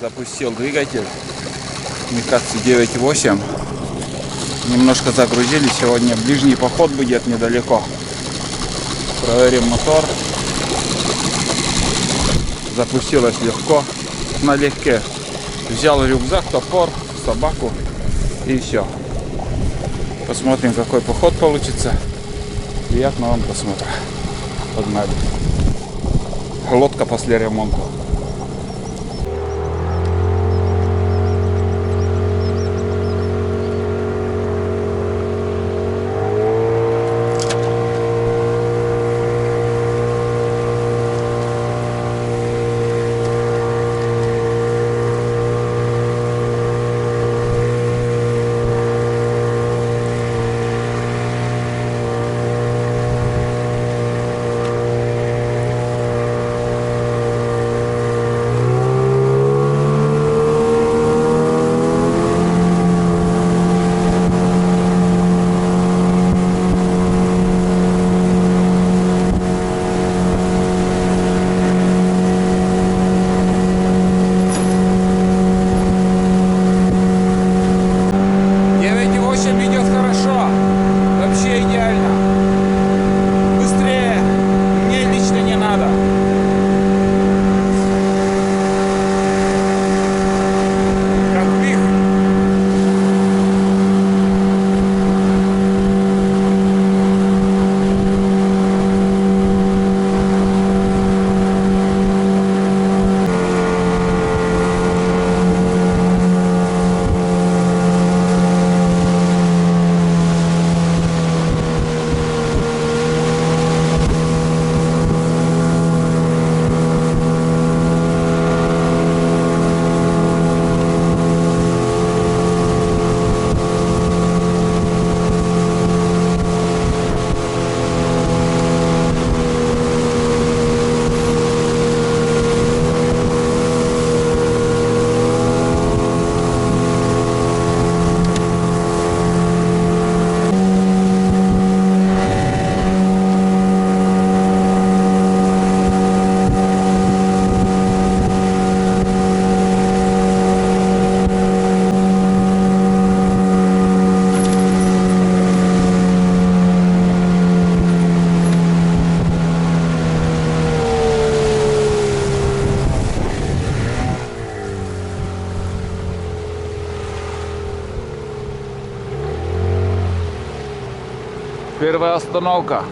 Запустил двигатель Микацу 9.8. Немножко загрузили. Сегодня ближний поход будет недалеко. Проверим мотор. Запустилось легко, налегке. Взял рюкзак, топор, собаку и все. Посмотрим, какой поход получится. Приятного вам просмотра. Погнали. Лодка после ремонта. Первая остановка.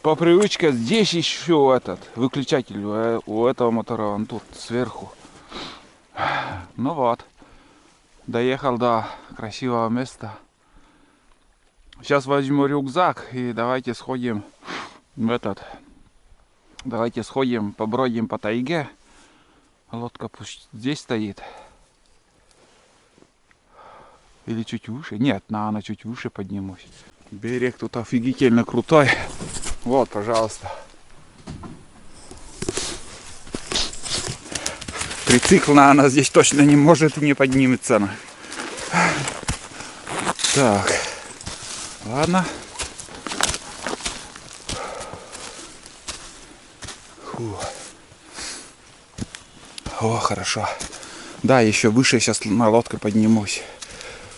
По привычке здесь еще этот выключатель у этого мотора, он тут сверху. Ну вот, доехал до красивого места. Сейчас возьму рюкзак и давайте сходим в этот. Давайте сходим, побродим по тайге. Лодка пусть здесь стоит. Или чуть выше? Нет, на чуть выше поднимусь. Берег тут офигительно крутой. Вот, пожалуйста. Трицикл, наверное, здесь точно не может и не поднимется. Так. Ладно. Фу. О, хорошо. Да, еще выше сейчас на лодке поднимусь.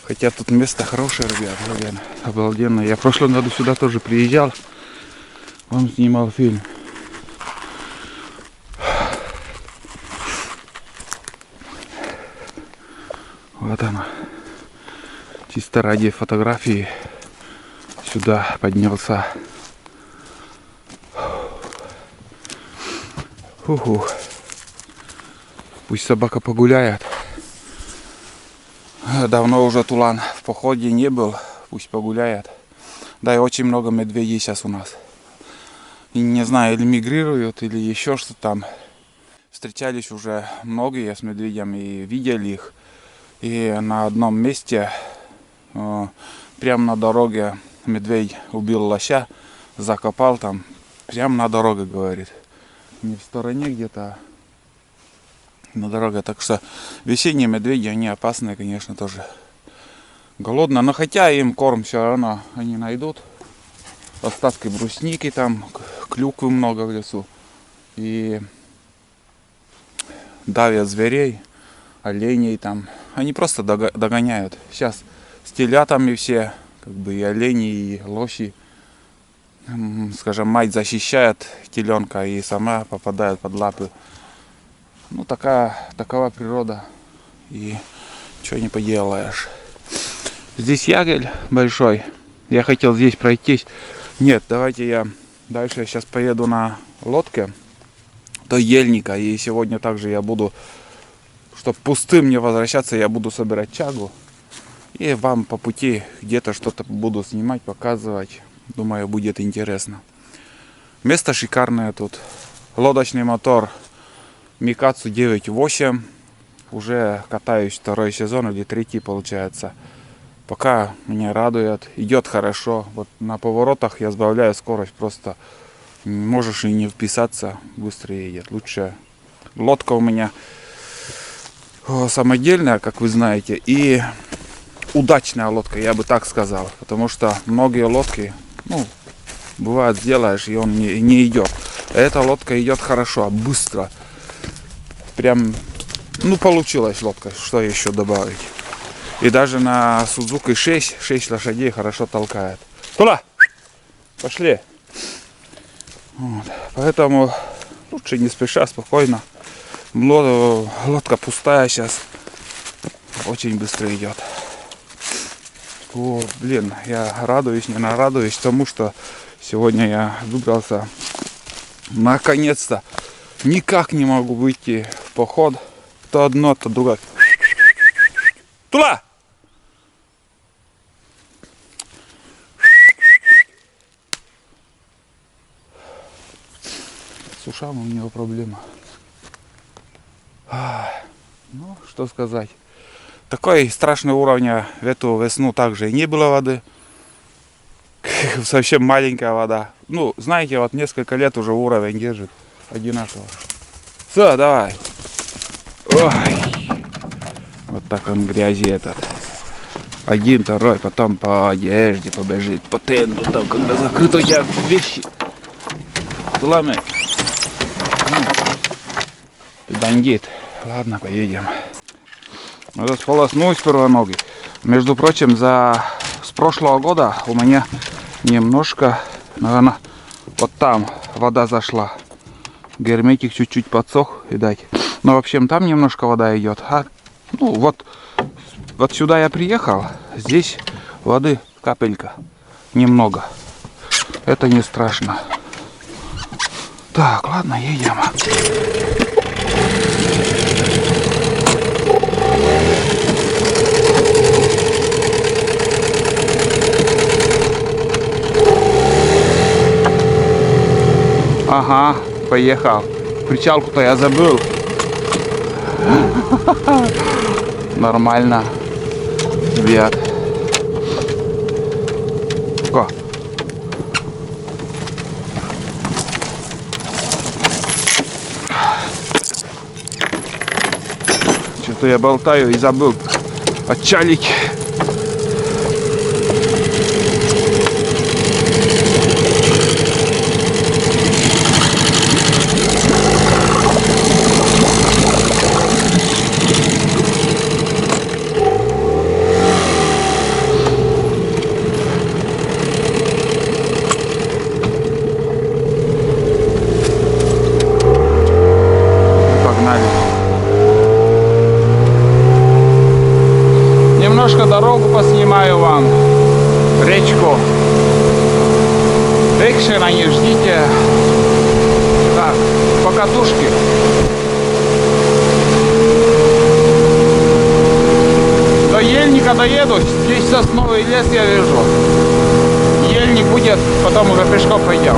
Хотя тут место хорошее, ребят, блин, обалденно. Я в прошлом году сюда тоже приезжал. Он снимал фильм. Вот оно. Чисто ради фотографии сюда поднялся. Уху. Пусть собака погуляет. Давно уже Тулан в походе не был. Пусть погуляет. Да и очень много медведей сейчас у нас. И не знаю, или мигрируют, или еще что там. Встречались уже многие с медведями и видели их. И на одном месте, прямо на дороге, медведь убил лося, закопал там. Прямо на дороге, говорит. Не в стороне где-то, на дороге. Так что весенние медведи, они опасные, конечно, тоже. Голодно, но хотя им корм все равно они найдут. остатки брусники, там клюквы много в лесу. И давят зверей, оленей там. Они просто догоняют. Сейчас с телятами все, как бы и олени, и лоси, скажем, мать защищает теленка и сама попадает под лапы. Ну, такова природа. И что не поделаешь. Здесь ягель большой. Я хотел здесь пройтись. Нет, давайте я дальше сейчас поеду на лодке до ельника. И сегодня также я буду, чтобы пустым не возвращаться, я буду собирать чагу. И вам по пути где-то что-то буду снимать, показывать. Думаю, будет интересно. Место шикарное тут. Лодочный мотор Микацу 9.8. Уже катаюсь второй сезон или третий получается. Пока меня радует. Идет хорошо. Вот на поворотах я сбавляю скорость. Просто можешь и не вписаться. Быстрее едет. Лучше. Лодка у меня самодельная, как вы знаете. И удачная лодка, я бы так сказал. Потому что многие лодки, ну, бывает, сделаешь, и он не идет. Эта лодка идет хорошо, быстро. Прям, ну, получилась лодка. Что еще добавить? И даже на Suzuki 6 лошадей хорошо толкает. Туда! Пошли! Вот. Поэтому лучше не спеша, спокойно. Лодка пустая сейчас. Очень быстро идет. О, блин, я радуюсь, не нарадуюсь тому, что сегодня я выбрался. Наконец-то. Никак не могу выйти в поход. То одно, то другое. Туда! С ушами у него проблема. Ну, что сказать. Такой страшного уровня в эту весну также и не было воды. Совсем маленькая вода. Ну, знаете, вот несколько лет уже уровень держит одинаково. Все, давай. Ой. Вот так он грязи этот. Один, второй, потом по одежде побежит, по тенду, там, когда закрыто у тебя вещи. Ломы. Ты бандит. Ладно, поедем. Надо сполоснуть сперва ноги. Между прочим, с прошлого года у меня немножко, наверное, вот там вода зашла. Герметик чуть-чуть подсох, видать. Но, в общем, там немножко вода идет. Ну, вот сюда я приехал. Здесь воды капелька. Немного. Это не страшно. Так, ладно, едем. Ага, поехал. Причалку-то я забыл. Нормально. Ребят. Что-то я болтаю и забыл отчалить. Немножко дорогу поснимаю вам, речку. Экшена не ждите. Так, по катушке. До ельника доеду, здесь сосновый лес я вижу. Ельник будет, потом уже пешком пойдем.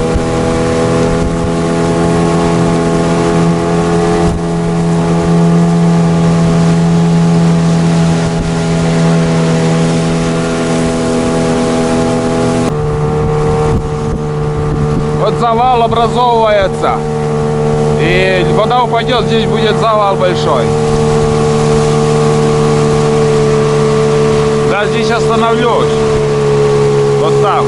Завал образовывается, и вода упадет, здесь будет завал большой. Да, здесь остановлюсь, вот там.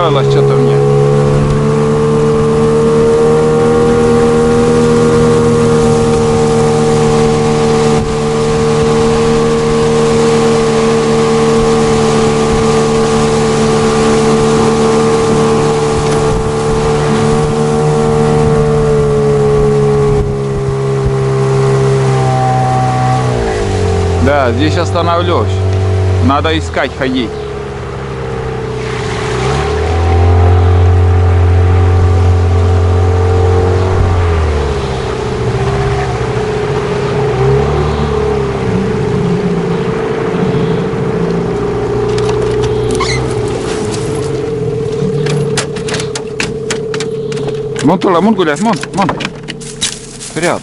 понравилось что-то мне. Да, здесь остановлюсь. Надо искать, ходить. Вон туда, вон гулять, вон. Вперед.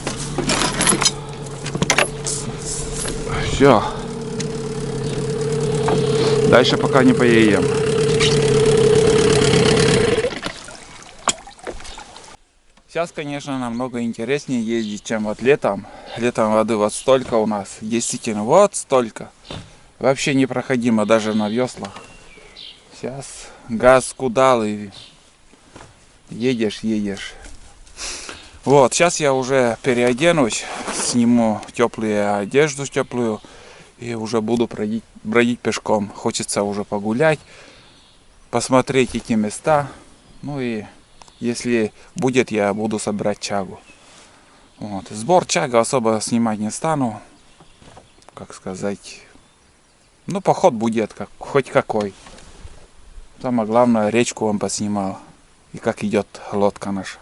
Все. Дальше пока не поедем. Сейчас, конечно, намного интереснее ездить, чем вот летом. Летом воды вот столько у нас. Действительно, вот столько. Вообще непроходимо даже на веслах. Сейчас газ кудал и едешь. Вот, сейчас я уже переоденусь, сниму теплую одежду теплую и уже буду бродить пешком. Хочется уже погулять, посмотреть эти места. Ну и если будет, я буду собирать чагу. Вот. Сбор чага особо снимать не стану. Как сказать. Ну, поход будет хоть какой. Самое главное, речку он поснимал. И как идет лодка наша.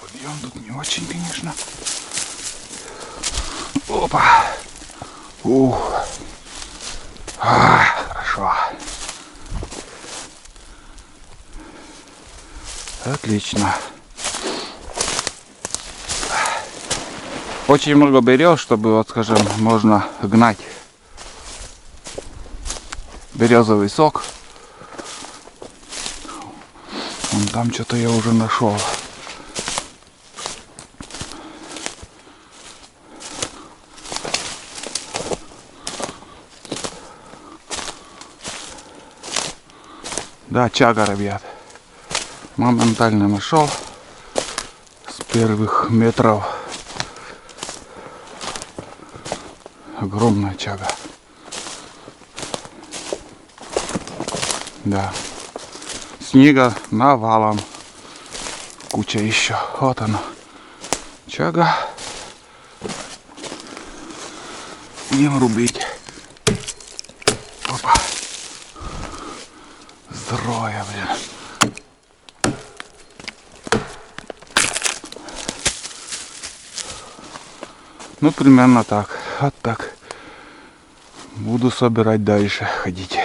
Подъем тут не очень, конечно. Опа. Ух. Хорошо. Отлично. Очень много берез, чтобы, вот скажем, можно гнать березовый сок. Вон там что-то я уже нашел. Да, чага, ребят. Моментально нашел с первых метров. Огромная чага. Да. Снега навалом. Куча еще. Вот она. Чага. Будем рубить. Опа. Здоровья, блин. Ну, примерно так. Вот так. Буду собирать дальше, ходить.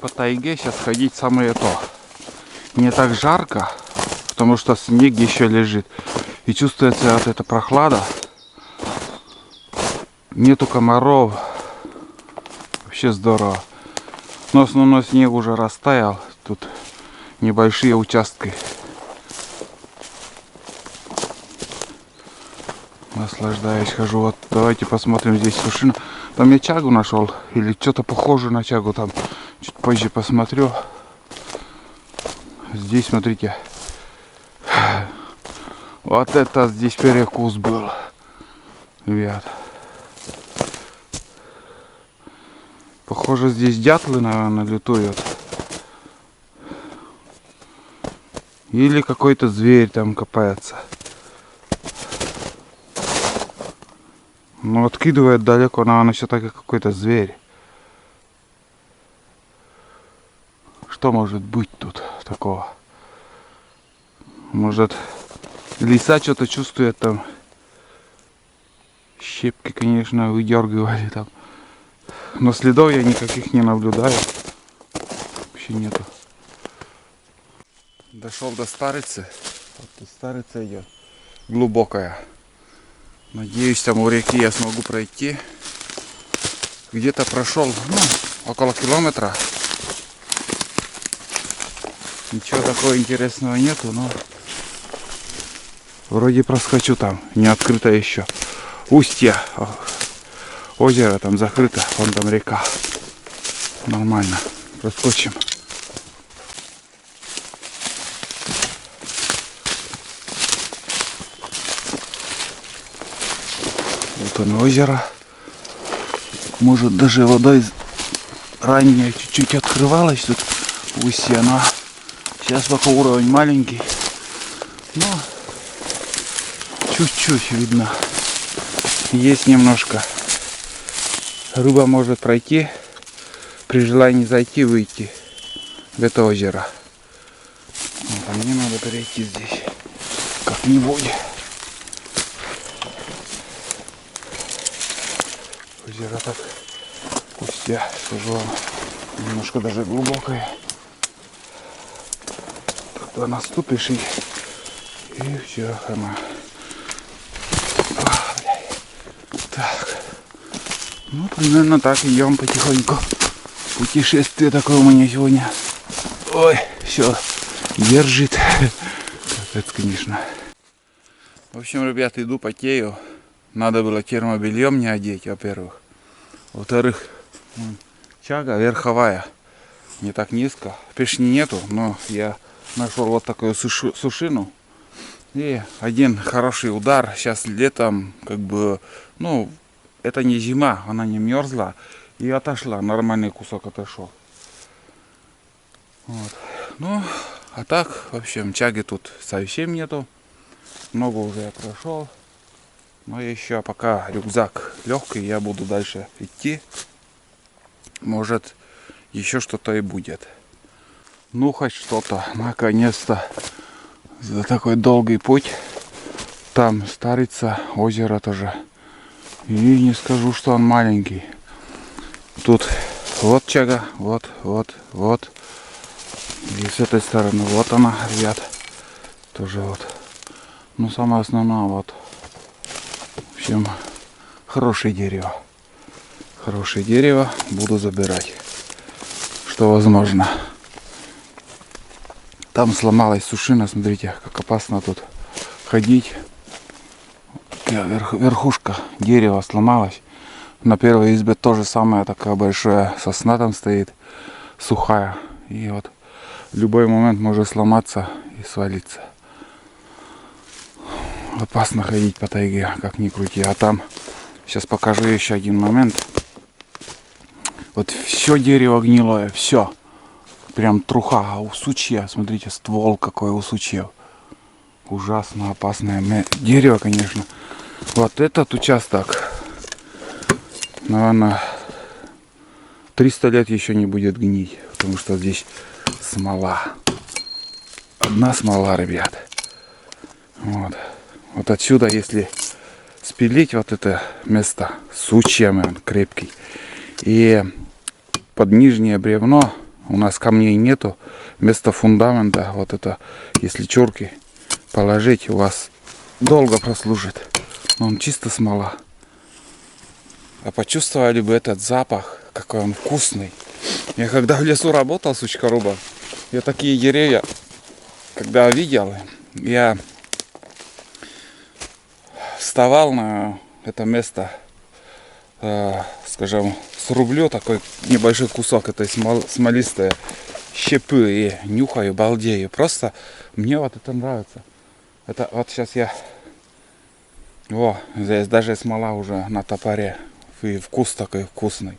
По тайге сейчас ходить самое то. Не так жарко, потому что снег еще лежит. И чувствуется вот эта прохлада. Нету комаров. Вообще здорово. Но основной снег уже растаял. Тут небольшие участки. Наслаждаюсь, хожу. Вот давайте посмотрим, здесь сушина. Там я чагу нашел. Или что-то похоже на чагу там. Чуть позже посмотрю. Здесь, смотрите. Вот это здесь перекус был. Ребят. Похоже, здесь дятлы, наверное, летуют. Или какой-то зверь там копается. Ну, откидывает далеко, наверное, все-таки какой-то зверь. Что может быть тут такого? Может, лиса что-то чувствует там. Щепки, конечно, выдергивали там. Но следов я никаких не наблюдаю. Вообще нету. Дошел до Старицы. Вот тут Старица идет. Глубокая. Надеюсь, там у реки я смогу пройти. Где-то прошел, ну, около километра. Ничего такого интересного нету, но вроде проскочу там. Не открыто еще. Устье. Озеро там закрыто. Вон там река. Нормально. Проскочим. Вот оно озеро. Может даже вода ранее чуть-чуть открывалась тут в устье, но сейчас пока уровень маленький. Но чуть-чуть видно. Есть немножко. Рыба может пройти, при желании зайти, выйти в это озеро. Вот, а мне надо перейти здесь как-нибудь. Озеро так устья, скажу вам, немножко даже глубокое. Туда наступишь и все, хана. Так, ну примерно так идем потихоньку. Путешествие такое у меня сегодня. Ой, все держит. Капец, конечно. В общем, ребята, иду потею. Надо было термобельем не одеть, во-первых. Во-вторых, чага верховая. Не так низко. Пешни нету, но я нашел вот такую сушину. И один хороший удар. Сейчас летом, как бы, ну, это не зима, она не мерзла. И отошла, нормальный кусок отошел. Вот. Ну, а так, в общем, чаги тут совсем нету. Много уже я прошел. Но еще пока рюкзак легкий, я буду дальше идти. Может, еще что-то и будет. Ну, хоть что-то, наконец-то. За такой долгий путь. Там Старица, озеро тоже. И не скажу, что он маленький. Тут вот чага, вот. И с этой стороны вот она, ребят. Тоже вот. Ну, самое основное вот. В общем, хорошее дерево. Хорошее дерево. Буду забирать. Что возможно. Там сломалась сушина, смотрите, как опасно тут ходить. Верхушка дерева сломалась. На первой избе тоже самая такая большая сосна там стоит, сухая. И вот в любой момент может сломаться и свалиться. Опасно ходить по тайге, как ни крути. А там, сейчас покажу еще один момент. Вот все дерево гнилое, все. Прям труха, а у сучья, смотрите, ствол какой у сучьев. Ужасно опасное дерево, конечно. Вот этот участок, наверное, 300 лет еще не будет гнить, потому что здесь смола. Одна смола, ребят. Вот. Вот отсюда, если спилить вот это место, сучьями он крепкий. И под нижнее бревно, у нас камней нету, вместо фундамента, вот это, если чурки положить, у вас долго прослужит. Он чисто смола. А почувствовали бы этот запах, какой он вкусный. Я когда в лесу работал, сучкорубом, я такие деревья, когда видел, я вставал на это место, скажем, срублю такой небольшой кусок этой смолистой щепы и нюхаю, балдею. Просто мне вот это нравится. Это вот сейчас я... О, здесь даже смола уже на топоре. И вкус такой вкусный.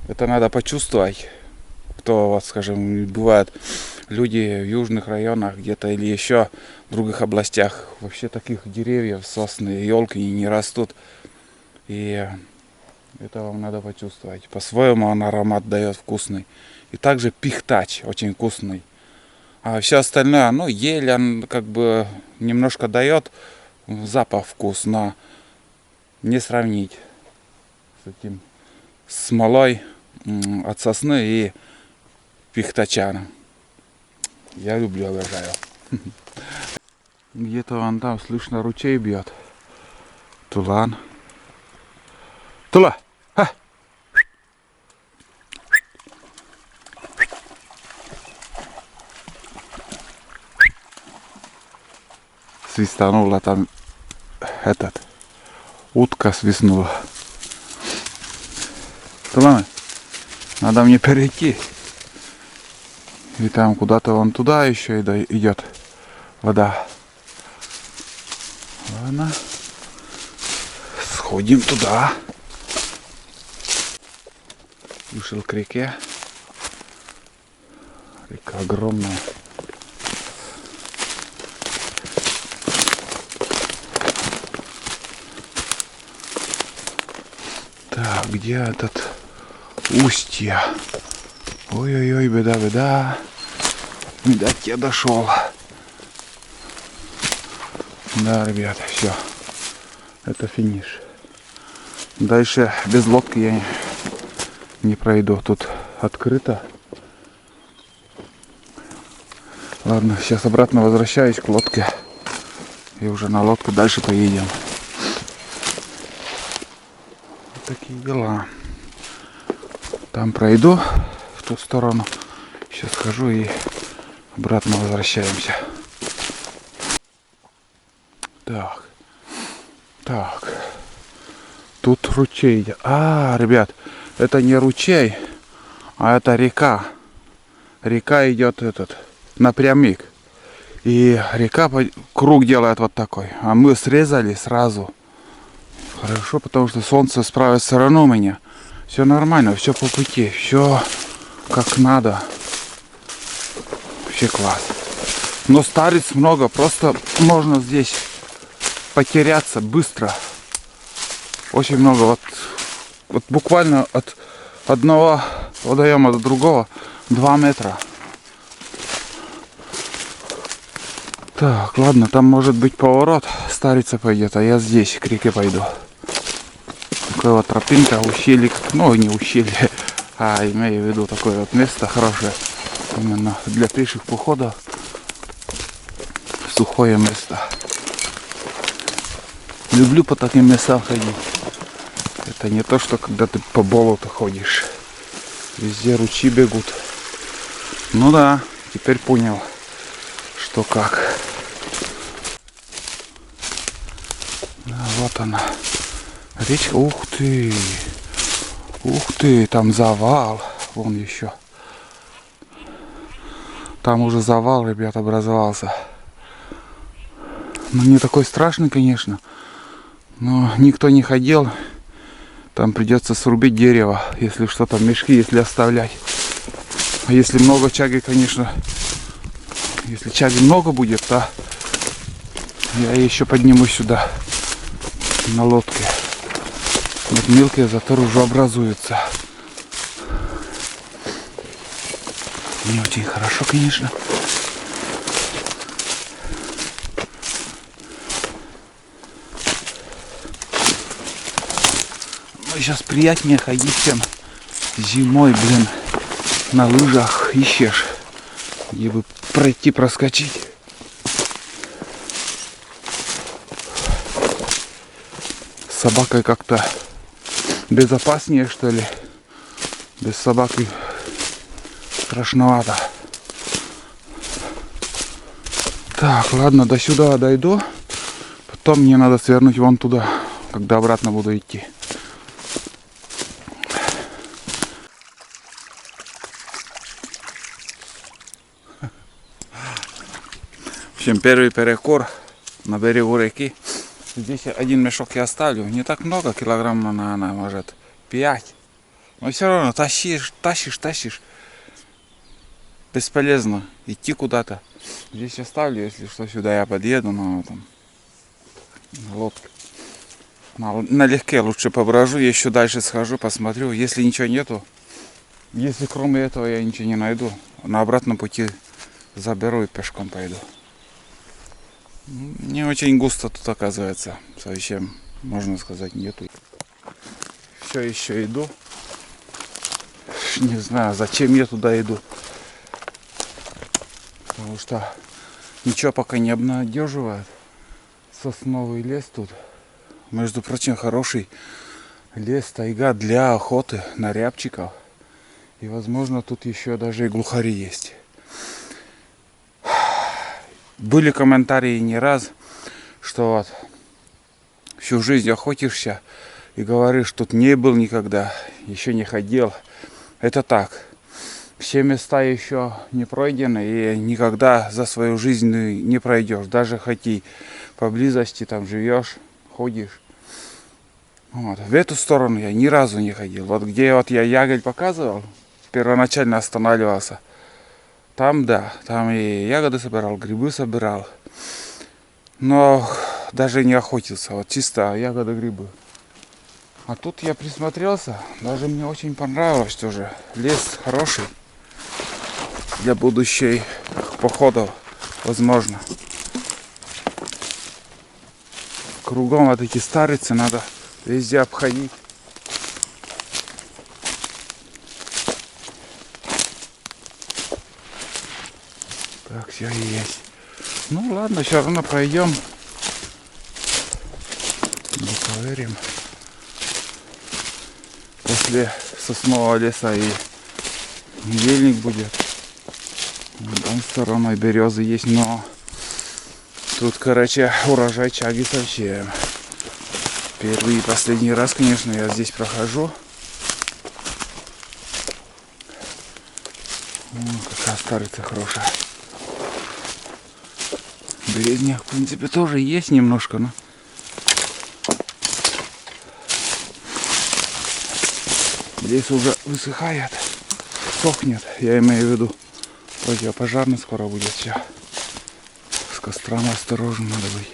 Это надо почувствовать. Кто, вот, скажем, бывает люди в южных районах где-то или еще в других областях. Вообще таких деревьев, сосны, елки не растут. И это вам надо почувствовать. По-своему он аромат дает вкусный. И также пихтач очень вкусный. А все остальное, ну, ель, он как бы немножко дает запах, вкус, но не сравнить с этим смолой от сосны и пихтача. Я люблю, обожаю. Где-то вон там слышно ручей бьет. Тулан. Тула! Ха! Свистанула там этот. Утка свистнула. Тулан, надо мне перейти. И там куда-то вон туда еще идет вода. Ладно. Подходим туда. Вышел к реке. Река огромная. Так, где этот устье? Ой-ой-ой, беда. Видать, я дошел. Да, ребята, все. Это финиш. Дальше без лодки я не пройду. Тут открыто. Ладно, сейчас обратно возвращаюсь к лодке. И уже на лодку дальше поедем. Вот такие дела. Там пройду в ту сторону. Сейчас схожу и обратно возвращаемся. Так. Тут ручей идет. Ребят, это не ручей, а это река. Река идет напрямик. И река круг делает вот такой. А мы срезали сразу. Хорошо, потому что солнце с правой стороны у меня. Все нормально, все по пути. Все как надо. Вообще класс. Но старец много. Просто можно здесь потеряться быстро. Очень много. Вот буквально от одного водоема до другого 2 метра. Так, ладно, там может быть поворот. Старица пойдет, а я здесь к реке пойду. Такая вот тропинка, ущелье. Ну, не ущелье, а имею в виду такое вот место хорошее. Именно для пеших походов. Сухое место. Люблю по таким местам ходить. Это не то, что когда ты по болоту ходишь. Везде ручьи бегут. Ну да, теперь понял, что как. Да, вот она. Речка. Ух ты, там завал. Вон еще. Там уже завал, ребят, образовался. Ну, не такой страшный, конечно. Но никто не ходил. Там придется срубить дерево, если что-то, мешки, если оставлять. А если много чаги, конечно, если чаги много будет, то я еще поднимусь сюда на лодке. Вот мелкие заторы уже образуются. Не очень хорошо, конечно. Сейчас приятнее ходить, чем зимой, на лыжах ищешь, где бы пройти, проскочить. С собакой как-то безопаснее, что ли. Без собаки страшновато. Так, ладно, до сюда дойду. Потом мне надо свернуть вон туда, когда обратно буду идти. В общем, первый перекур на берегу реки. Здесь один мешок я оставлю. Не так много, килограмм, наверное, может 5. Но все равно тащишь. Бесполезно идти куда-то. Здесь оставлю, если что, сюда я подъеду на лодке. Налегке лучше поброжу, еще дальше схожу, посмотрю. Если ничего нету, если кроме этого я ничего не найду, на обратном пути заберу и пешком пойду. Не очень густо тут оказывается. Совсем, можно сказать, нету. Все еще иду. Не знаю, зачем я туда иду. Потому что ничего пока не обнадеживает. Сосновый лес тут. Между прочим, хороший лес, тайга для охоты на рябчиков. И возможно тут еще даже и глухари есть. Были комментарии не раз, что вот всю жизнь охотишься и говоришь, тут не был никогда, еще не ходил. Это так. Все места еще не пройдены и никогда за свою жизнь не пройдешь. Даже хоть и поблизости там живешь, ходишь. Вот. В эту сторону я ни разу не ходил. Вот где вот я ягодь показывал, первоначально останавливался. Там, да, там и ягоды собирал, грибы собирал. Но даже не охотился, вот чисто ягоды, грибы. А тут я присмотрелся, даже мне очень понравилось тоже. Лес хороший для будущих походов, возможно. Кругом вот эти старицы, надо везде обходить. Так, все есть. Ну ладно, все равно пройдем. Проверим. После соснового леса и ельник будет. Там стороной березы есть, но тут, короче, урожай чаги совсем. Первый и последний раз, конечно, я здесь прохожу. Какая старица хорошая. Березняк, в принципе, тоже есть немножко, но лес уже высыхает, сохнет, я имею в виду. Противопожарный скоро будет все. С кострами осторожно надо быть.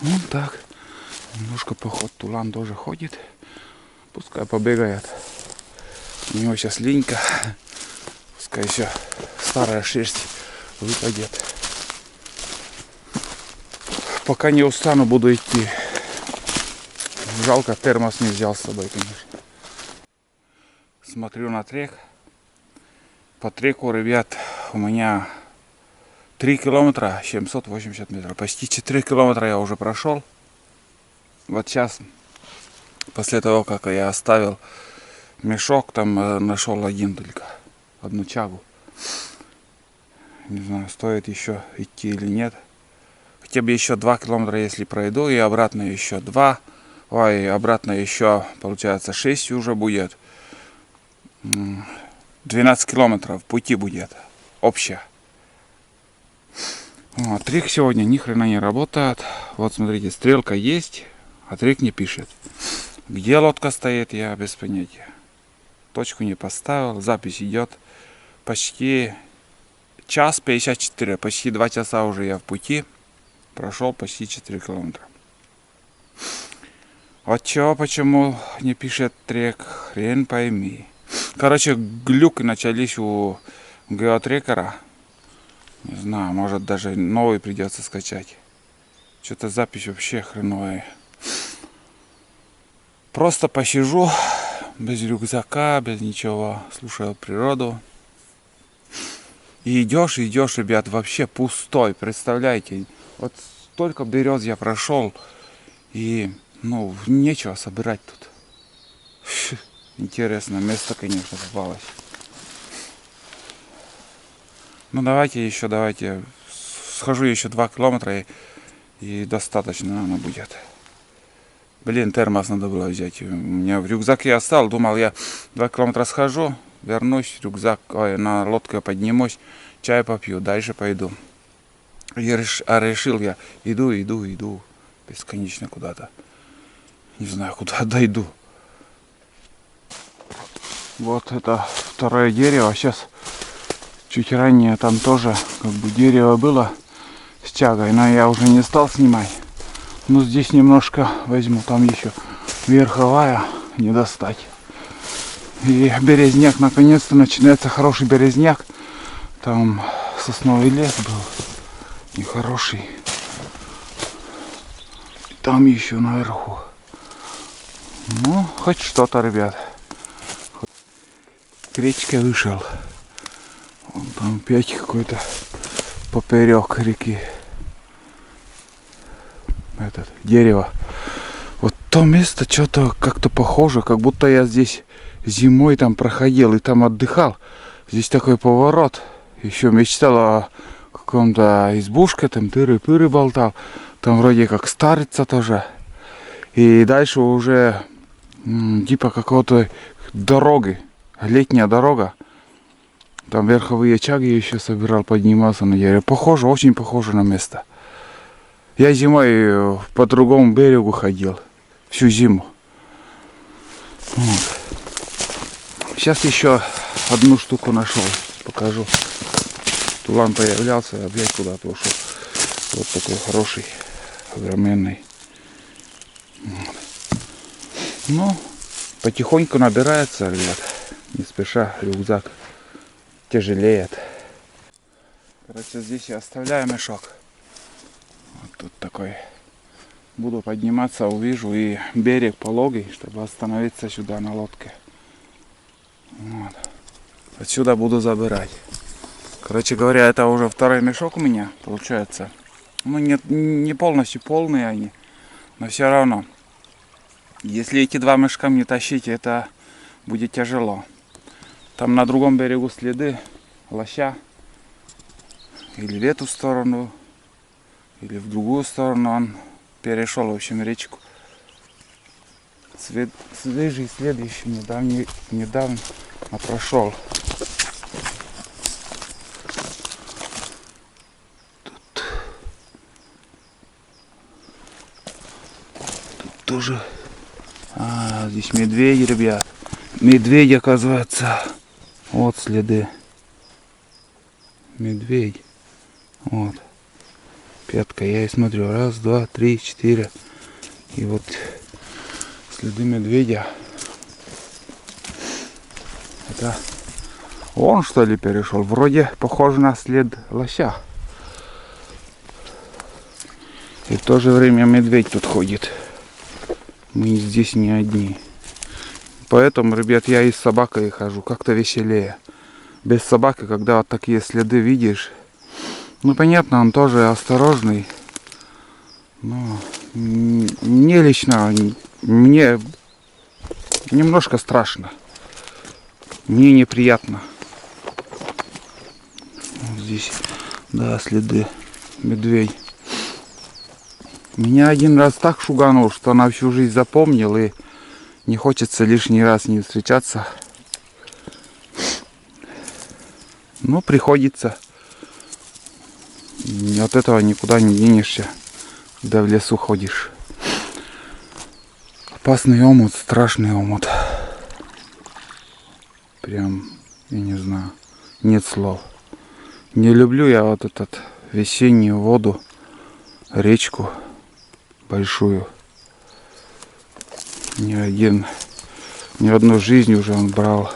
Вот так. Немножко поход. Тулан тоже ходит. Пускай побегает. У него сейчас линька. Пускай еще старая шерсть выпадет. Пока не устану, буду идти. Жалко, термос не взял с собой, конечно. Смотрю на трек. По треку, ребят, у меня 3 километра 780 метров. Почти 4 километра я уже прошел. Вот сейчас, после того, как я оставил мешок, там нашел один только. Одну чагу. Не знаю, стоит еще идти или нет. Хотя бы еще 2 километра, если пройду, и обратно еще 2. Ой, обратно еще, получается, 6 уже будет. 12 километров пути будет. Общее. Вот, трек сегодня ни хрена не работает. Вот смотрите, стрелка есть, а трек не пишет. Где лодка стоит, я без понятия. Точку не поставил, запись идет. Почти час 54, почти 2 часа уже я в пути. Прошел почти 4 километра. Вот чего, почему не пишет трек, хрен пойми. Короче, глюки начались у геотрекера. Не знаю, может даже новый придется скачать. Что-то запись вообще хреновая. Просто посижу, без рюкзака, без ничего, слушаю природу. И идешь, ребят, вообще пустой, представляете. Вот столько берез я прошел, и, ну, нечего собирать тут. Интересное место, конечно, попалось. Ну, давайте схожу еще 2 километра, и достаточно, наверное, будет. Блин, термос надо было взять. У меня в рюкзаке оставил, думал, я 2 километра схожу, вернусь, рюкзак, на лодку поднимусь, чай попью, дальше пойду. А решил я, иду, бесконечно куда-то. Не знаю, куда дойду. Вот это второе дерево. Сейчас чуть ранее там тоже как бы дерево было с тягой, но я уже не стал снимать. Но здесь немножко возьму, там еще верховая, не достать. И березняк, наконец-то начинается хороший березняк. Там сосновый лес был нехороший. Там еще наверху. Ну, хоть что-то, ребят. К речке вышел. Вон там опять какой-то поперек реки. Этот дерево. Вот то место что-то как-то похоже, как будто я здесь зимой там проходил и там отдыхал. Здесь такой поворот. Еще мечтал о каком-то избушке, там тыры-пыры болтал. Там вроде как старица тоже. И дальше уже типа какого-то дороги. Летняя дорога. Там верховые чаги еще собирал, поднимался на дерево. Похоже, очень похоже на место. Я зимой по другому берегу ходил. Всю зиму. Вот. Сейчас еще одну штуку нашел. Покажу. Тулан появлялся, опять куда-то ушел. Вот такой хороший, огроменный. Вот. Ну, потихоньку набирается, ребят. Не спеша, рюкзак тяжелеет. Короче, здесь я оставляю мешок. Вот тут такой. Буду подниматься, увижу и берег пологий, чтобы остановиться сюда на лодке. Вот. Отсюда буду забирать. Короче говоря, это уже второй мешок у меня получается. Ну, не полностью полные они, но все равно. Если эти два мешка мне тащить, это будет тяжело. Там на другом берегу следы лоща. Или в эту сторону, или в другую сторону он перешел, в общем, речку. Свежий следующий недавно прошел. Тут тоже. Здесь медведи, ребят. Медведь, оказывается. Вот следы. Медведь. Вот. Пятка. Я и смотрю. Раз, два, три, четыре. И вот следы медведя. Это он, что ли, перешел? Вроде похоже на след лося. И в то же время медведь тут ходит. Мы здесь не одни. Поэтому, ребят, я и с собакой хожу. Как-то веселее. Без собаки, когда вот такие следы видишь. Ну, понятно, он тоже осторожный. Но мне лично, мне немножко страшно. Мне неприятно. Вот здесь, да, следы медведь. Меня один раз так шуганул, что на всю жизнь запомнил, и не хочется лишний раз не встречаться. Ну, приходится. И от этого никуда не денешься, когда в лесу ходишь. Опасный омут, страшный омут. Прям, я не знаю, нет слов. Не люблю я вот этот весеннюю воду, речку большую. Ни одну жизнь уже он брал.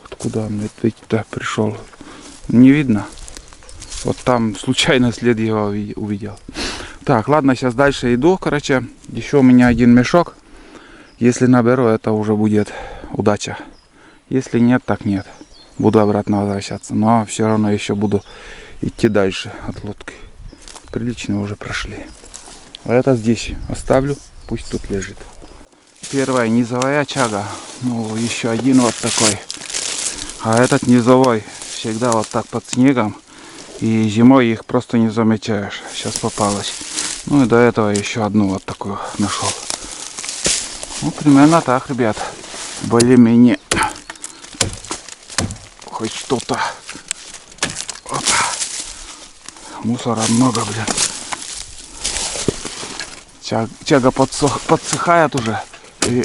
Откуда он медведь-то пришел? Не видно. Вот там случайно след его увидел. Так, ладно, сейчас дальше иду. Короче, еще у меня один мешок. Если наберу, это уже будет удача. Если нет, так нет. Буду обратно возвращаться. Но все равно еще буду идти дальше от лодки. Прилично уже прошли. А это здесь оставлю. Пусть тут лежит. Первая низовая чага. Ну, еще один вот такой. А этот низовой всегда вот так под снегом. И зимой их просто не замечаешь. Сейчас попалась. Ну и до этого еще одну вот такую нашел. Ну, примерно так, ребят. Более-менее. Хоть что-то. Опа. Мусора много, блин. Чага подсыхает уже. И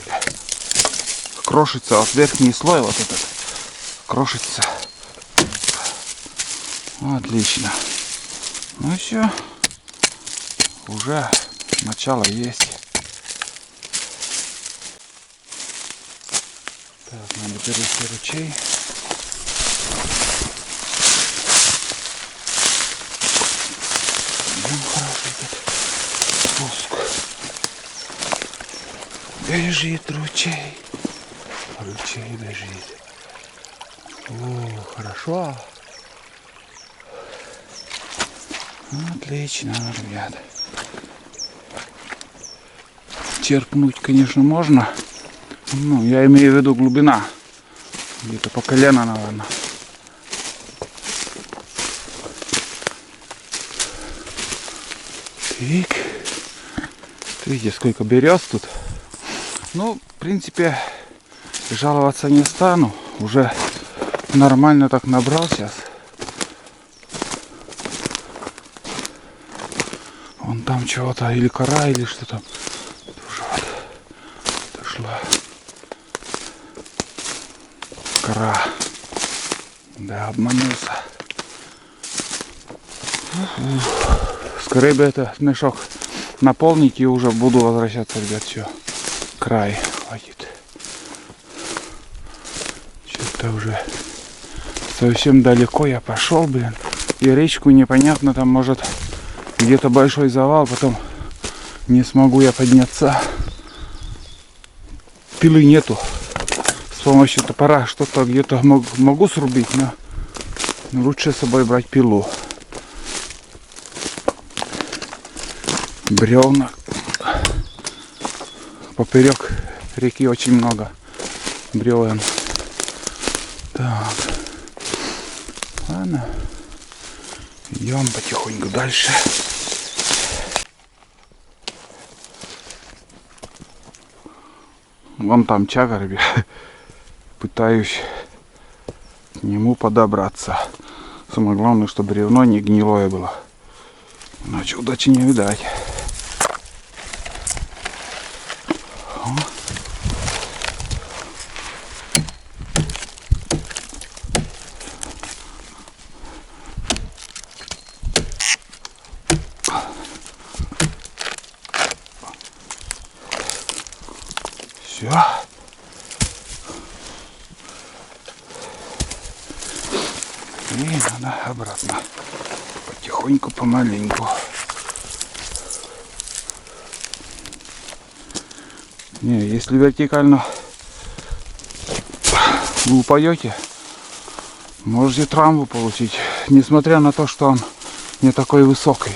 крошится. Вот верхний слой вот этот. Крошится. Отлично. Ну и все. Уже начало есть. Так, надо перейти ручей. Хороший этот спуск. Бежит ручей. Ручей бежит. О, хорошо. Отлично, ребят. Черпнуть, конечно, можно. Ну, я имею в виду глубина. Где-то по колено, наверное. Так. Видите, сколько берез тут. Ну, в принципе, жаловаться не стану. Уже нормально так набрал сейчас. Вон там чего-то, или кора, или что там. Тоже вот дошла. Кора. Да, обманулся. Скорее бы этот мешок наполнить и уже буду возвращаться, ребят. Все, край хватит. Что-то уже совсем далеко я пошел, блин. И речку непонятно, там может где-то большой завал, потом не смогу я подняться. Пилы нету. С помощью топора что-то где-то могу срубить, но лучше с собой брать пилу. Бревна. Поперек реки очень много бревен. Так. Ладно. Идем потихоньку дальше. Вон там чага, ребят. Пытаюсь к нему подобраться. Самое главное, чтобы бревно не гнилое было. Иначе удачи не видать. Все. И надо обратно. Потихоньку, помаленьку. Не, если вертикально вы упадете, можете травму получить. Несмотря на то, что он не такой высокий.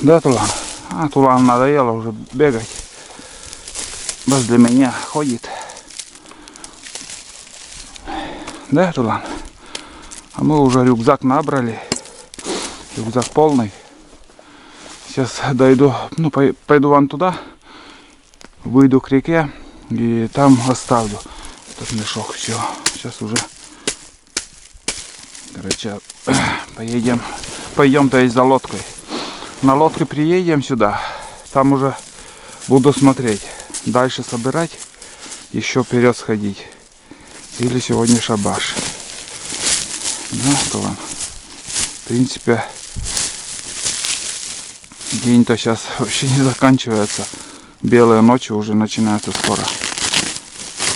Да, Тулан? А, Тулан надоело уже бегать. Возле меня ходит. Да, Тулан? А мы уже рюкзак набрали. Рюкзак полный. Сейчас дойду, ну, пойду вон туда. Выйду к реке и там оставлю этот мешок. Все. Сейчас уже, короче, пойдем, то есть за лодкой. На лодке приедем сюда. Там уже буду смотреть. Дальше собирать. Еще вперед сходить. Или сегодня шабаш. Ну, что вам. В принципе, день-то сейчас вообще не заканчивается. Белые ночи уже начинаются скоро.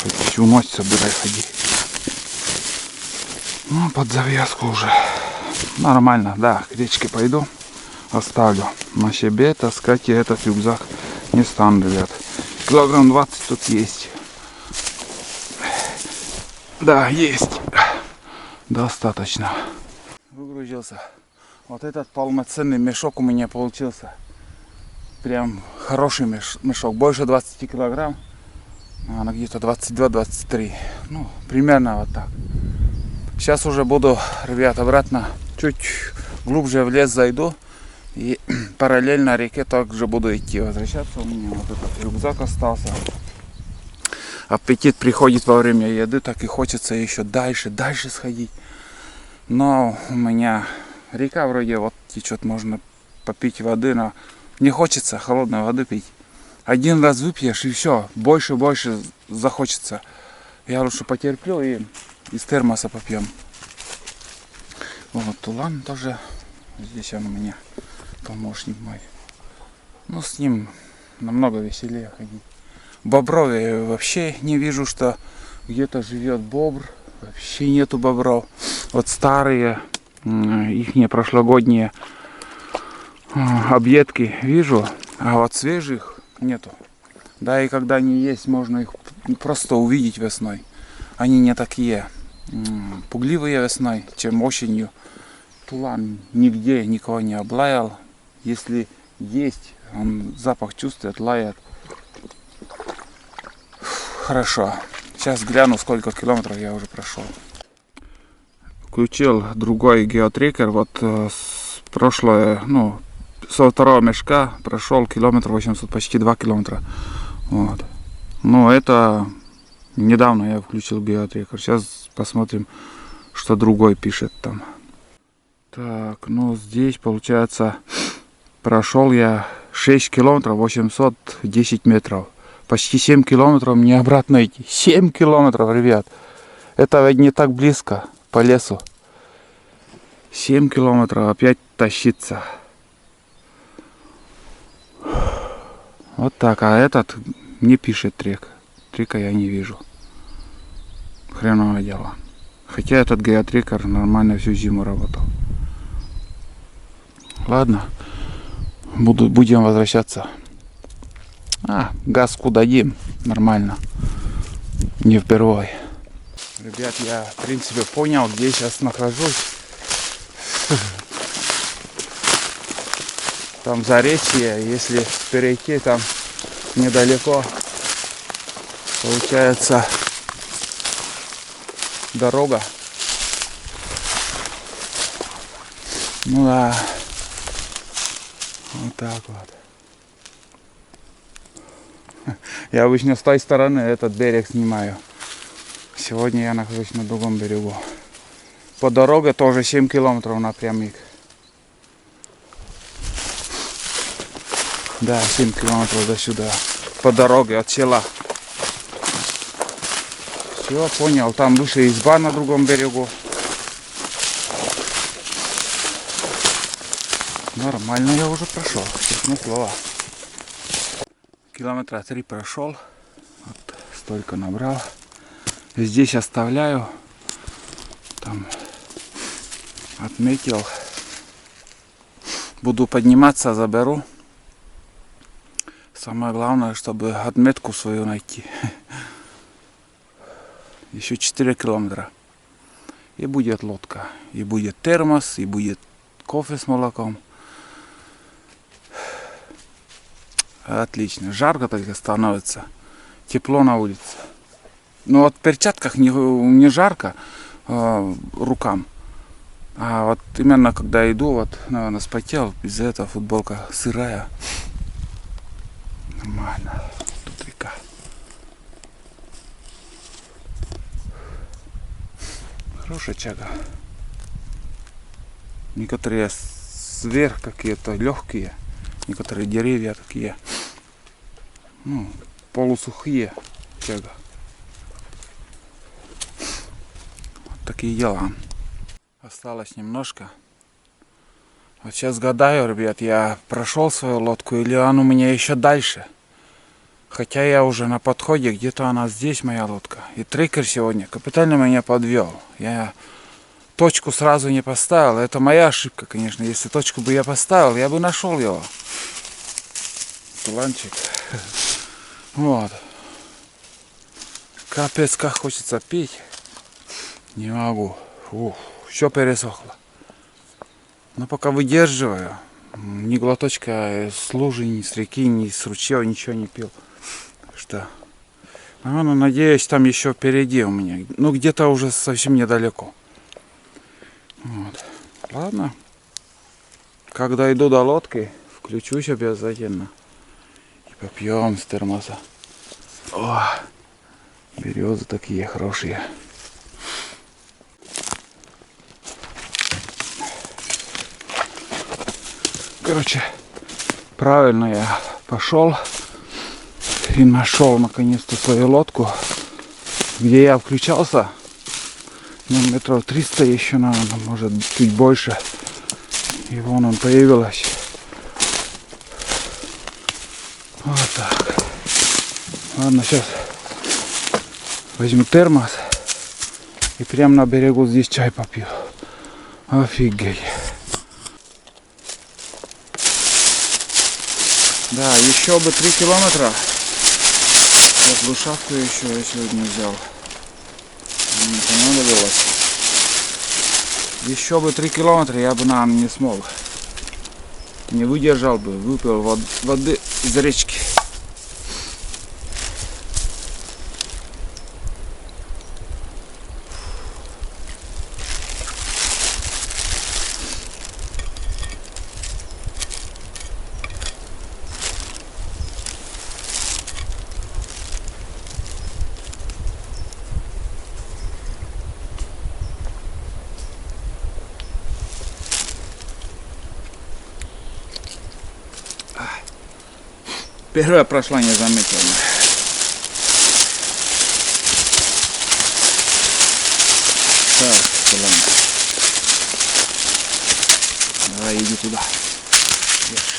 Хоть всю ночь собирай, ходи. Ну, под завязку уже. Нормально, да, к речке пойду. Оставлю. На себе таскать я этот рюкзак не стану, ребят. Килограмм 20 тут есть. Да, есть. Достаточно. Выгрузился. Вот этот полноценный мешок у меня получился. Прям хороший мешок. Больше 20 килограмм. Она где-то 22-23. Ну, примерно вот так. Сейчас уже буду, ребят, обратно чуть глубже в лес зайду. И параллельно реке также буду идти. Возвращаться. У меня вот этот рюкзак остался. Аппетит приходит во время еды. Так и хочется еще дальше сходить. Но у меня река вроде вот течет. Можно попить воды. Но не хочется холодной воды пить. Один раз выпьешь и все. Больше захочется. Я лучше потерплю и из термоса попьем. Вот Тулан тоже. Здесь он у меня помощник мой. Ну, с ним намного веселее ходить. Бобров я вообще не вижу, что где-то живет бобр. Вообще нету бобров. Вот старые, их прошлогодние объедки вижу, а вот свежих нету. Да, и когда они есть, можно их просто увидеть весной. Они не такие пугливые весной, чем осенью. Тулан нигде никого не облаял. Если есть, он запах чувствует, лает. Хорошо. Сейчас гляну, сколько километров я уже прошел. Включил другой геотрекер. Вот с прошлое, ну, со второго мешка прошел километр 800, почти 2 километра. Вот. Но это недавно я включил геотрекер. Сейчас посмотрим, что другой пишет там. Так, ну здесь получается Прошел я 6 километров 810 метров. Почти 7 километров мне обратно идти. 7 километров, ребят. Это не так близко по лесу. 7 километров опять тащиться. Вот так. А этот не пишет трек. Трека я не вижу. Хреновое дело. Хотя этот геотрекер нормально всю зиму работал. Ладно. Будем возвращаться. Газку дадим. Нормально. Не впервой. Ребят, я в принципе понял, где я сейчас нахожусь. Там Заречье. Если перейти там недалеко, получается дорога. Ну да. Вот так вот. Я обычно с той стороны этот берег снимаю. Сегодня я нахожусь на другом берегу. По дороге тоже 7 километров напрямик. Да, 7 километров до сюда. По дороге от села. Все, понял. Там выше изба на другом берегу. Нормально я уже прошел. Честное слово. Километра 3 прошел. Вот столько набрал. Здесь оставляю. Там отметил. Буду подниматься, заберу. Самое главное, чтобы отметку свою найти. Еще 4 километра. И будет лодка. И будет термос. И будет кофе с молоком. Отлично. Жарко только становится. Тепло на улице. Но вот в перчатках не жарко рукам. А вот именно когда иду, вот, наверное, спотел. Из-за этого футболка сырая. Нормально. Тут река. Хорошая чага. Некоторые сверх какие-то легкие. Некоторые деревья такие, ну, полусухие. Чага. Вот такие дела. Осталось немножко. Вот сейчас гадаю, ребят, я прошел свою лодку или он у меня еще дальше. Хотя я уже на подходе, где-то она здесь, моя лодка. И трекер сегодня капитально меня подвел. Я точку сразу не поставил. Это моя ошибка, конечно. Если точку бы я поставил, я бы нашел его. Туланчик. Вот. Капец, как хочется пить. Не могу. Ух, все пересохло. Но пока выдерживаю. Ни глоточка с лужи, ни с реки, ни с ручья ничего не пил. Так что, ну, надеюсь, там еще впереди у меня. Ну, где-то уже совсем недалеко. Вот. Ладно. Когда иду до лодки, включусь обязательно. И попьем с термоса. О, березы такие хорошие. Короче, правильно я пошел и нашел наконец-то свою лодку, где я включался. Ну, метров 300 еще, наверное, может чуть больше. И вон он появилась. Вот так. Ладно, сейчас возьму термос и прямо на берегу здесь чай попью. Офигеть. Да, еще бы 3 километра. Вот глушавку еще я сегодня взял. Не понадобилось. Еще бы 3 километра я бы, наверное, не смог. Не выдержал бы, выпил воды из речки. Первая прошла незаметно. Так, ладно. Давай иди туда. Ешь.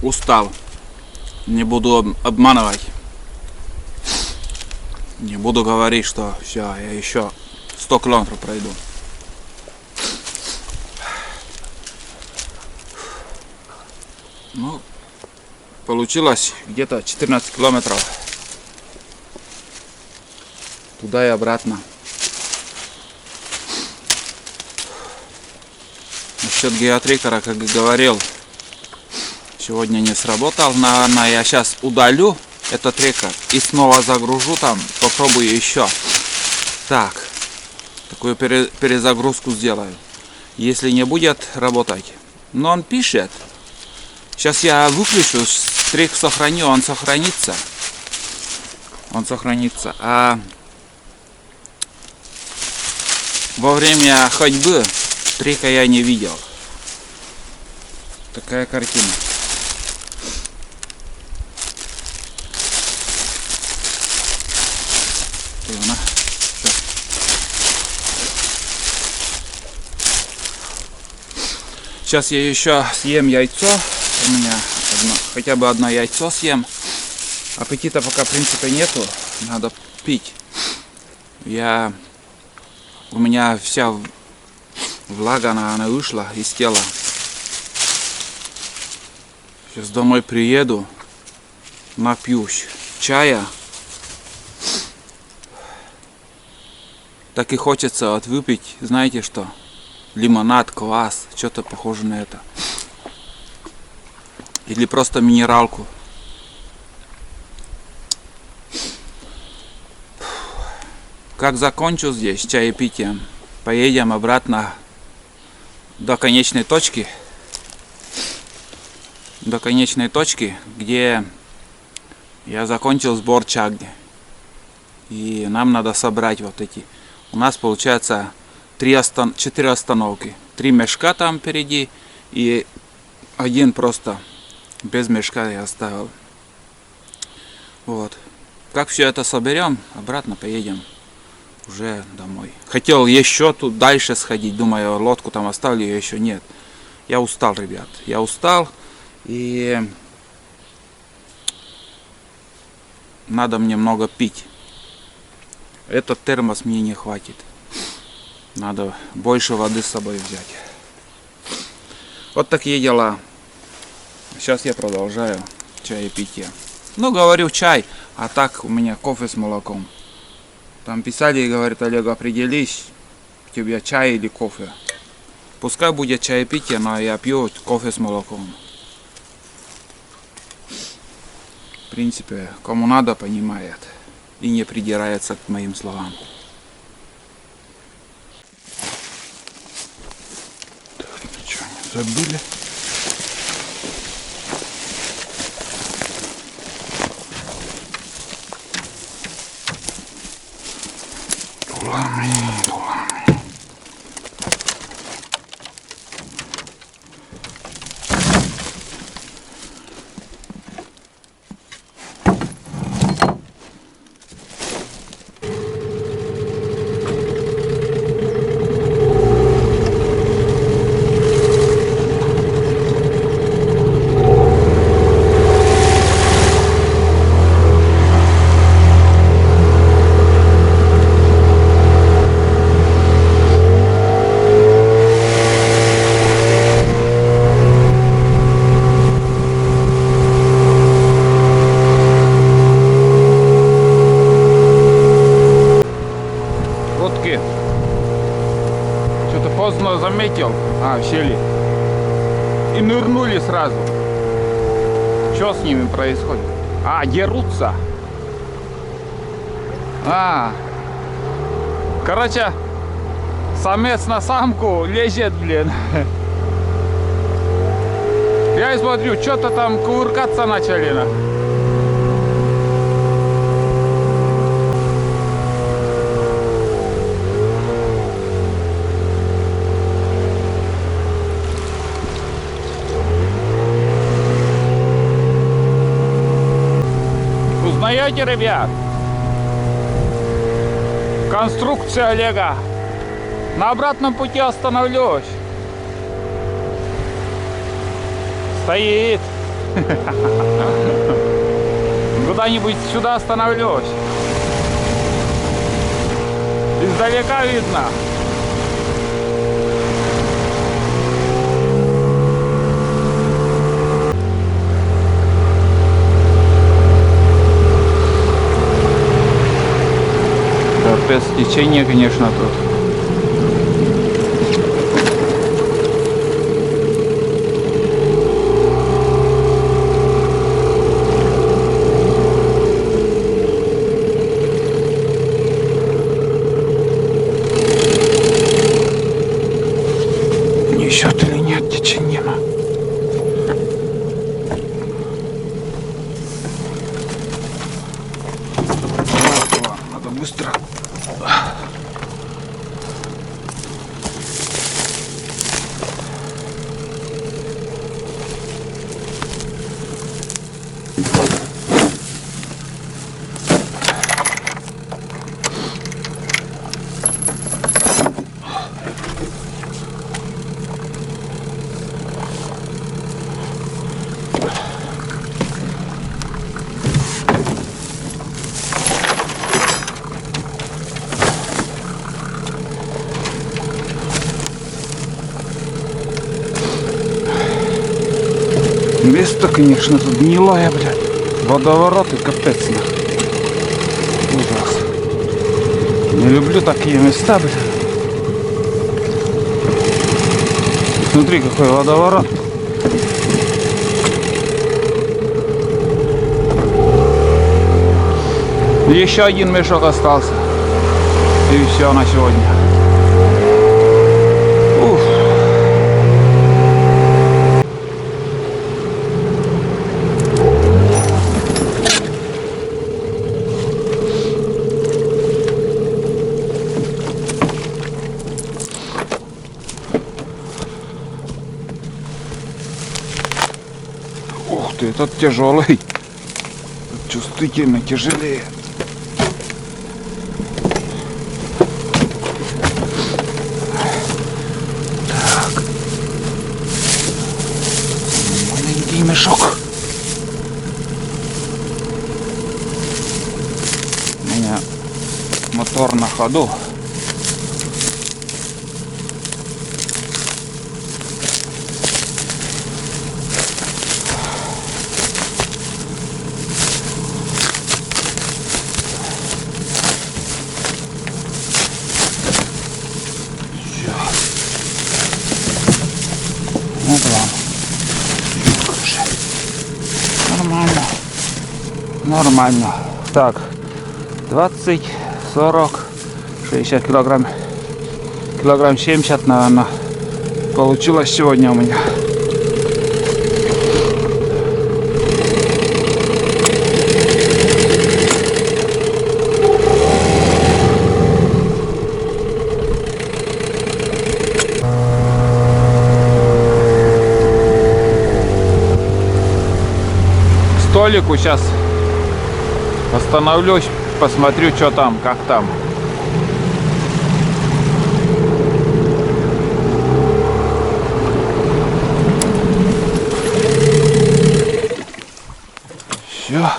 Устал. Не буду обманывать. Не буду говорить, что все, я еще 100 километров пройду. Ну, получилось где-то 14 километров. Туда и обратно. Насчет геотрекера, как и говорил, сегодня не сработал. Наверное, я сейчас удалю этот трекер и снова загружу там. Попробую еще. Так. Такую перезагрузку сделаю. Если не будет работать. Но он пишет. Сейчас я выключу. Трек сохраню. Он сохранится. Он сохранится. А во время ходьбы трека я не видел. Такая картина. Сейчас я еще съем яйцо. У меня хотя бы одно яйцо съем. Аппетита пока в принципе нету. Надо пить. У меня вся влага, она вышла из тела. Сейчас домой приеду. Напьюсь чая. Так и хочется вот выпить, знаете что? Лимонад, квас, что-то похоже на это. Или просто минералку. Как закончу здесь чаепитием, поедем обратно до конечной точки. До конечной точки, где я закончил сбор чагги. И нам надо собрать вот эти. У нас получается 4 остановки. 3 мешка там впереди и один просто без мешка я оставил. Вот. Как все это соберем, обратно поедем уже домой. Хотел еще тут дальше сходить, думаю, лодку там оставлю, ее еще нет. Я устал, ребят. Я устал и надо мне много пить. Этот термос мне не хватит. Надо больше воды с собой взять. Вот такие дела. Сейчас я продолжаю чаепитие. Ну, говорю чай, а так у меня кофе с молоком. Там писали и говорят: Олег, определись, у тебя чай или кофе. Пускай будет чаепитие, но я пью кофе с молоком. В принципе, кому надо, понимает. И не придирается к моим словам. Так, ничего не забыли. Тулами. в щели. И нырнули сразу. Что с ними происходит? А, дерутся. Короче, самец на самку лезет, блин. Я и смотрю, что-то там кувыркаться начали. Узнаете, ребят? Конструкция Олега. На обратном пути остановлюсь. Стоит. Куда-нибудь сюда остановлюсь. Издалека видно. Капец, течение, конечно, тут. Несет или нет течение? Надо быстро. Место, конечно, тут гнилое, блядь. Водовороты, капец. Ужас. Не люблю такие места, блядь. Смотри, какой водоворот. Еще один мешок остался. И все на сегодня. Уф. Ух ты, этот тяжелый. Чувствительно тяжелее. Так. Маленький мешок. У меня мотор на ходу. Ну да. Нормально. Нормально. Так. 20, 40, 60 килограмм. Килограмм 70, наверное. Получилось сегодня у меня. Столику сейчас остановлюсь, посмотрю, что там, как там. Все.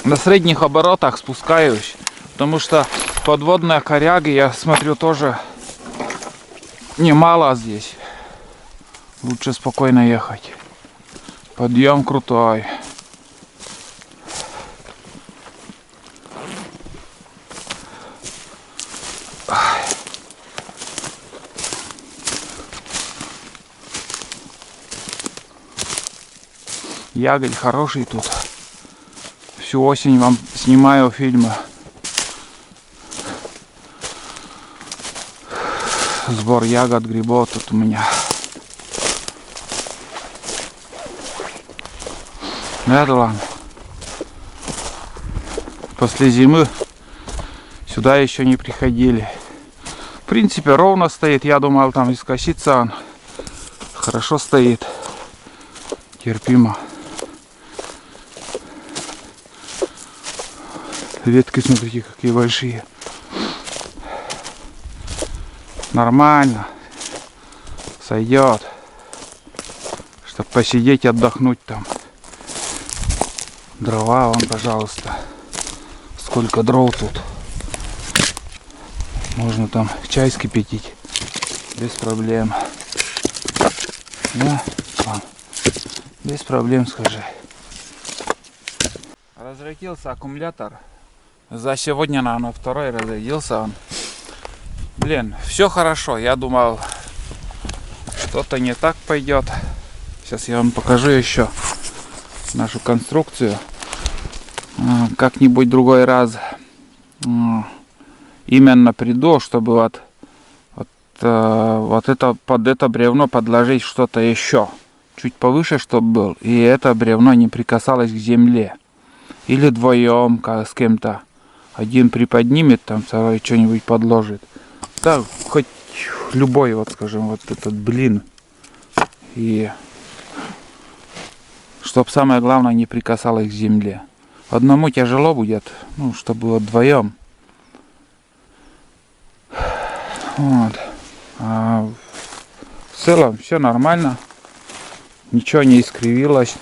На средних оборотах спускаюсь, потому что подводные коряги, я смотрю, тоже немало здесь. Лучше спокойно ехать. Подъем крутой. Ягодь хороший тут. Всю осень вам снимаю фильмы. Сбор ягод, грибов тут у меня. Да ладно. После зимы сюда еще не приходили. В принципе, ровно стоит. Я думал, там искосится он. Хорошо стоит. Терпимо. Ветки, смотрите, какие большие. Нормально. Сойдет. Чтобы посидеть, отдохнуть там. Дрова, вон, пожалуйста. Сколько дров тут. Можно там чай скипятить. Без проблем. Да, вон. Без проблем, скажи. Разрядился аккумулятор. За сегодня, наверное, второй разрядился он. Блин, все хорошо. Я думал, что-то не так пойдет. Сейчас я вам покажу еще нашу конструкцию. Как-нибудь другой раз именно приду, чтобы вот это под это бревно подложить что-то еще. Чуть повыше, чтобы был. И это бревно не прикасалось к земле. Или вдвоем с кем-то. Один приподнимет, там второй что-нибудь подложит. Да, хоть любой, вот скажем, вот этот блин. И чтоб самое главное не прикасалось к земле. Одному тяжело будет, ну, чтобы вот вдвоем. Вот. А в целом все нормально. Ничего не искривилось.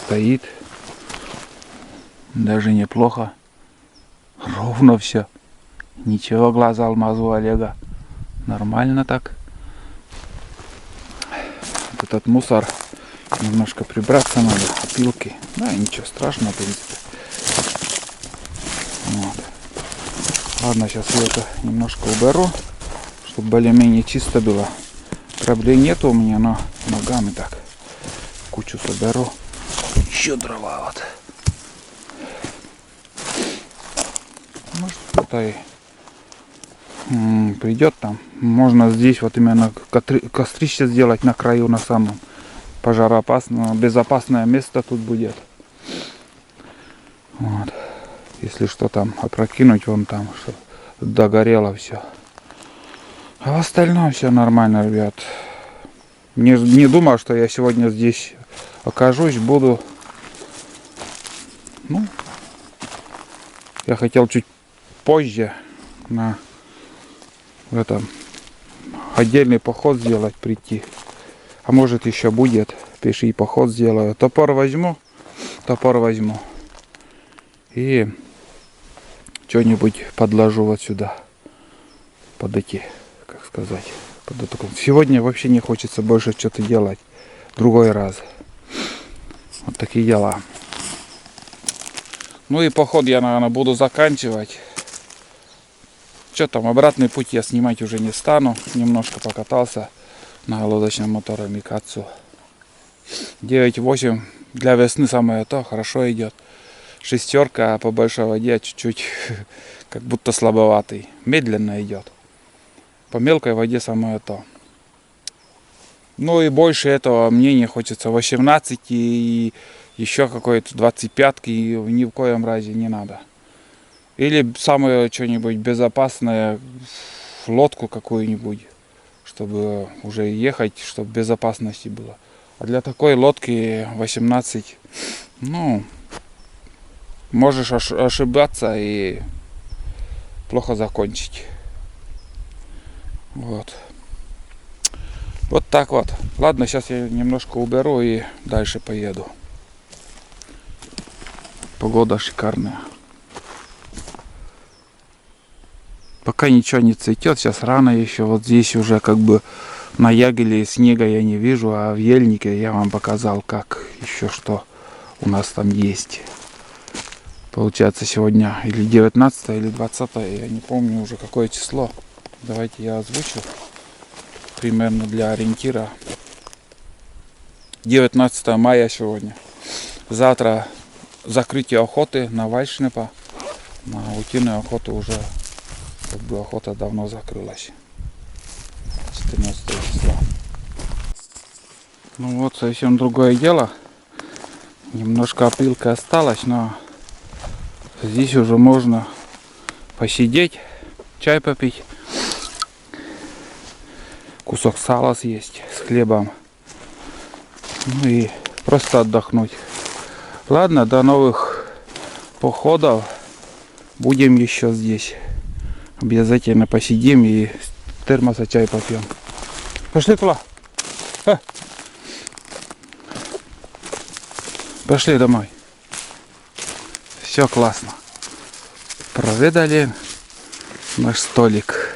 Стоит. Даже неплохо. Ровно все. Ничего, глаза алмазу Олега. Нормально так. Вот этот мусор немножко прибраться надо. Опилки. Да, ничего страшного, в принципе. Вот. Ладно, сейчас я это немножко уберу, чтобы более-менее чисто было. Проблем нету у меня, но ногами так кучу соберу. Еще дрова вот. Может, кто-то и придет там. Можно здесь вот именно кострище сделать на краю, на самом пожароопасном, безопасное место тут будет. Вот. Если что там опрокинуть, вон там, что догорело все. А в остальном все нормально, ребят. Не думал, что я сегодня здесь окажусь, буду. Ну, я хотел чуть позже на этом отдельный поход сделать, прийти. А может еще будет, пеший поход сделаю. Топор возьму. И что-нибудь подложу вот сюда. Под эти, как сказать, под эту. Сегодня вообще не хочется больше что-то делать. Другой раз. Вот такие дела. Ну и поход я, наверное, буду заканчивать. Что там, обратный путь я снимать уже не стану. Немножко покатался на лодочном моторе Микацу. 9,8 для весны самое то, хорошо идет. Шестерка, а по большой воде чуть-чуть как будто слабоватый. Медленно идет. По мелкой воде самое то. Ну и больше этого мне не хочется. 18 и еще какой-то 25 ни в коем разе не надо. Или самое что-нибудь безопасное, лодку какую-нибудь, чтобы уже ехать, чтобы безопасности было. А для такой лодки 18, ну, можешь ошибаться и плохо закончить. Вот. Вот так вот. Ладно, сейчас я немножко уберу и дальше поеду. Погода шикарная. Пока ничего не цветет, сейчас рано еще. Вот здесь уже как бы на ягеле снега я не вижу, а в ельнике я вам показал, как еще что у нас там есть. Получается сегодня или 19 или 20, я не помню уже какое число. Давайте я озвучу примерно для ориентира. 19 мая сегодня. Завтра закрытие охоты на вальшнепа. На утиную охоту уже как бы охота давно закрылась. 14 числа. Ну вот совсем другое дело. Немножко опилка осталась, но здесь уже можно посидеть, чай попить, кусок сала съесть с хлебом. Ну и просто отдохнуть. Ладно, до новых походов. Будем еще здесь. Обязательно посидим и с термоса чай попьем. Пошли туда. Пошли домой. Все классно. Проведали наш столик.